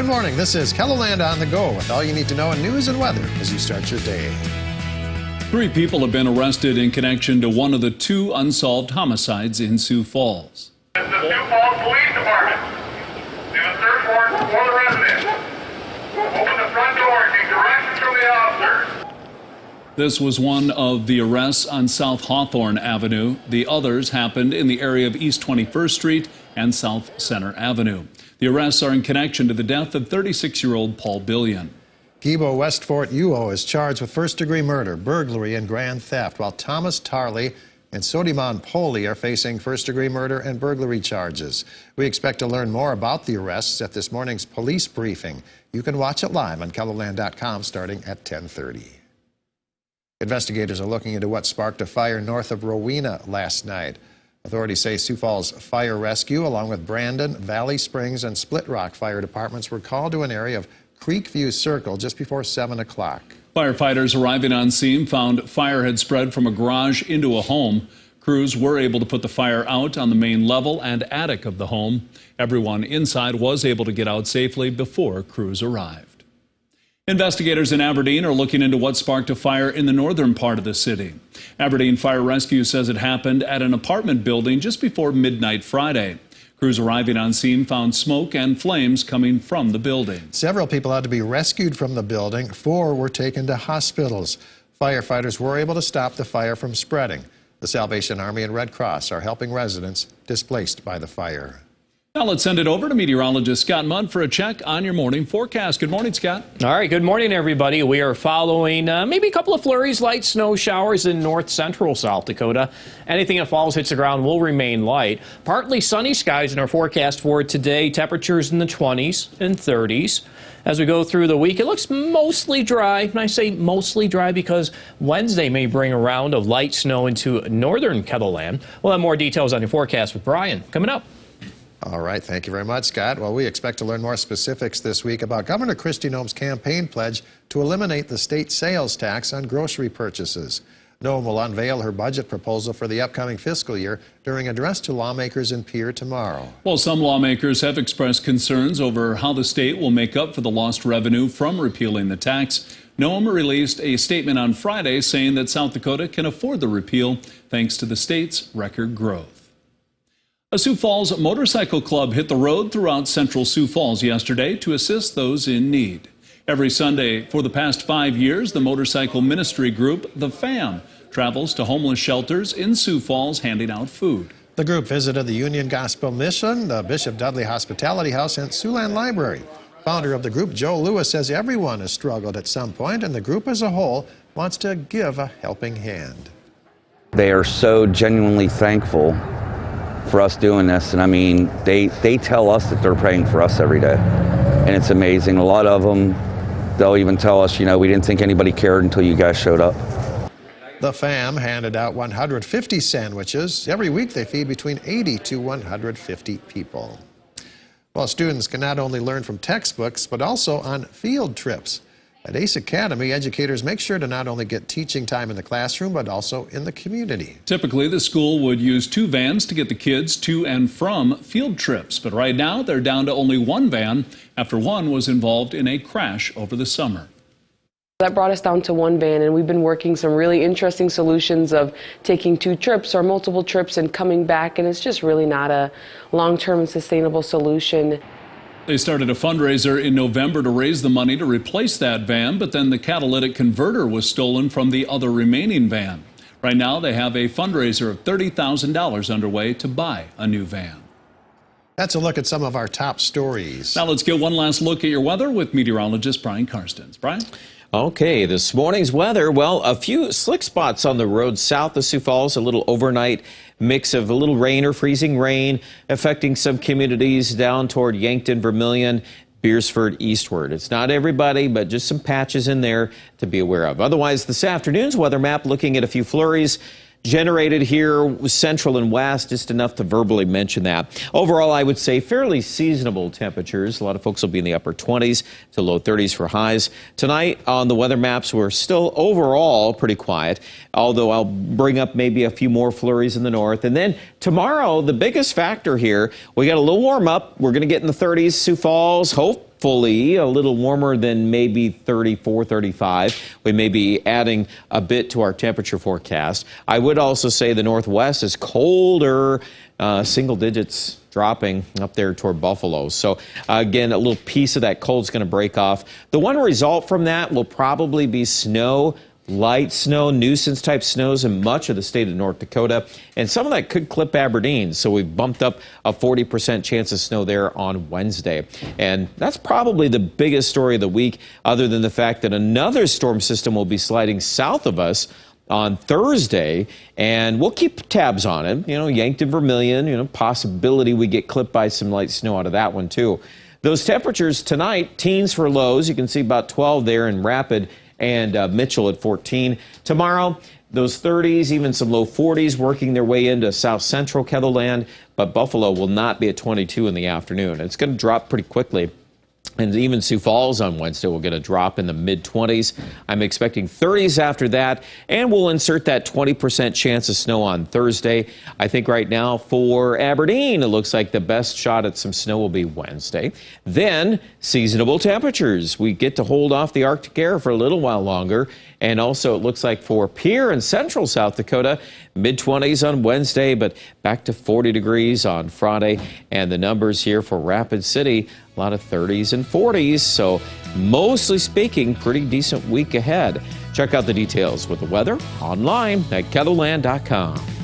Good morning. This is KELOLAND on the go with all you need to know in news and weather as you start your day. 3 people have been arrested in connection to one of the 2 unsolved homicides in Sioux Falls. It's the Sioux Falls Police Department. In a search warrant for the residence. Open the front door and take directions from the officers. This was one of the arrests on South Hawthorne Avenue. The others happened in the area of East 21st Street and South Center Avenue. The arrests are in connection to the death of 36-year-old Paul Billion. Gibo Westfort Uo is charged with first-degree murder, burglary, and grand theft, while Thomas Tarley and Sodiman Poli are facing first-degree murder and burglary charges. We expect to learn more about the arrests at this morning's police briefing. You can watch it live on KELOLAND.com starting at 10:30. Investigators are looking into what sparked a fire north of Rowena last night. Authorities say Sioux Falls Fire Rescue, along with Brandon, Valley Springs, and Split Rock fire departments were called to an area of Creekview Circle just before 7 o'clock. Firefighters arriving on scene found fire had spread from a garage into a home. Crews were able to put the fire out on the main level and attic of the home. Everyone inside was able to get out safely before crews arrived. Investigators in Aberdeen are looking into what sparked a fire in the northern part of the city. Aberdeen Fire Rescue says it happened at an apartment building just before midnight Friday. Crews arriving on scene found smoke and flames coming from the building. Several people had to be rescued from the building. 4 were taken to hospitals. Firefighters were able to stop the fire from spreading. The Salvation Army and Red Cross are helping residents displaced by the fire. Now let's send it over to meteorologist Scott Mudd for a check on your morning forecast. Good morning, Scott. All right, good morning, everybody. We are following maybe a couple of flurries, light snow showers in north central South Dakota. Anything that falls, hits the ground, will remain light. Partly sunny skies in our forecast for today. Temperatures in the 20s and 30s. As we go through the week, it looks mostly dry. And I say mostly dry because Wednesday may bring a round of light snow into northern KELOLAND. We'll have more details on your forecast with Brian coming up. All right, thank you very much, Scott. Well, we expect to learn more specifics this week about Governor Kristi Noem's campaign pledge to eliminate the state sales tax on grocery purchases. Noem will unveil her budget proposal for the upcoming fiscal year during an address to lawmakers in Pierre tomorrow. Well, some lawmakers have expressed concerns over how the state will make up for the lost revenue from repealing the tax. Noem released a statement on Friday saying that South Dakota can afford the repeal thanks to the state's record growth. A Sioux Falls motorcycle club hit the road throughout central Sioux Falls yesterday to assist those in need. Every Sunday for the past 5 years, the motorcycle ministry group, the FAM, travels to homeless shelters in Sioux Falls handing out food. The group visited the Union Gospel Mission, the Bishop Dudley Hospitality House, and Siouxland Library. Founder of the group, Joe Lewis, says everyone has struggled at some point, and the group as a whole wants to give a helping hand. They are so genuinely thankful for us doing this, and I mean, they tell us that they're praying for us every day, and it's amazing. A lot of them, they'll even tell us, you know, we didn't think anybody cared until you guys showed up. The FAM handed out 150 sandwiches. Every week they feed between 80 to 150 people. Well, students can not only learn from textbooks, but also on field trips. At ACE Academy, educators make sure to not only get teaching time in the classroom, but also in the community. Typically, the school would use 2 vans to get the kids to and from field trips. But right now, they're down to only 1 van after one was involved in a crash over the summer. That brought us down to 1 van, and we've been working some really interesting solutions of taking 2 trips or multiple trips and coming back, and it's just really not a long-term and sustainable solution. They started a fundraiser in November to raise the money to replace that van, but then the catalytic converter was stolen from the other remaining van. Right now, they have a fundraiser of $30,000 underway to buy a new van. That's a look at some of our top stories. Now let's get one last look at your weather with meteorologist Brian Karstens. Brian? Okay, this morning's weather, well, a few slick spots on the road south of Sioux Falls, a little overnight mix of a little rain or freezing rain affecting some communities down toward Yankton, Vermilion, Beersford eastward. It's not everybody, but just some patches in there to be aware of. Otherwise, this afternoon's weather map looking at a few flurries generated here central and west, just enough to verbally mention that. Overall, I would say fairly seasonable temperatures. A lot of folks will be in the upper 20s to low 30s for highs. Tonight on the weather maps, we're still overall pretty quiet, although I'll bring up maybe a few more flurries in the north. And then tomorrow, the biggest factor here, we got a little warm up. We're going to get in the 30s, Sioux Falls, hopefully a little warmer than maybe 34, 35. We may be adding a bit to our temperature forecast. I would also say the Northwest is colder, single digits dropping up there toward Buffalo. So again, a little piece of that cold's going to break off. The one result from that will probably be snow, light snow, nuisance type snows in much of the state of North Dakota, and some of that could clip Aberdeen. So we've bumped up a 40% chance of snow there on Wednesday. And that's probably the biggest story of the week, other than the fact that another storm system will be sliding south of us on Thursday, and we'll keep tabs on it. You know, Yankton, Vermilion, you know, possibility we get clipped by some light snow out of that one too. Those temperatures tonight, teens for lows. You can see about 12 there in Rapid and Mitchell at 14. Tomorrow, those 30s, even some low 40s working their way into south central Ketherland, but Buffalo will not be at 22 in the afternoon. It's going to drop pretty quickly. And even Sioux Falls on Wednesday will get a drop in the mid-20s. I'm expecting 30s after that, and we'll insert that 20% chance of snow on Thursday. I think right now for Aberdeen, it looks like the best shot at some snow will be Wednesday. Then seasonable temperatures. We get to hold off the Arctic air for a little while longer. And also it looks like for Pierre and central South Dakota, mid-20s on Wednesday, but back to 40 degrees on Friday. And the numbers here for Rapid City, a lot of 30s and 40s. So mostly speaking, pretty decent week ahead. Check out the details with the weather online at KETHERLAND.com.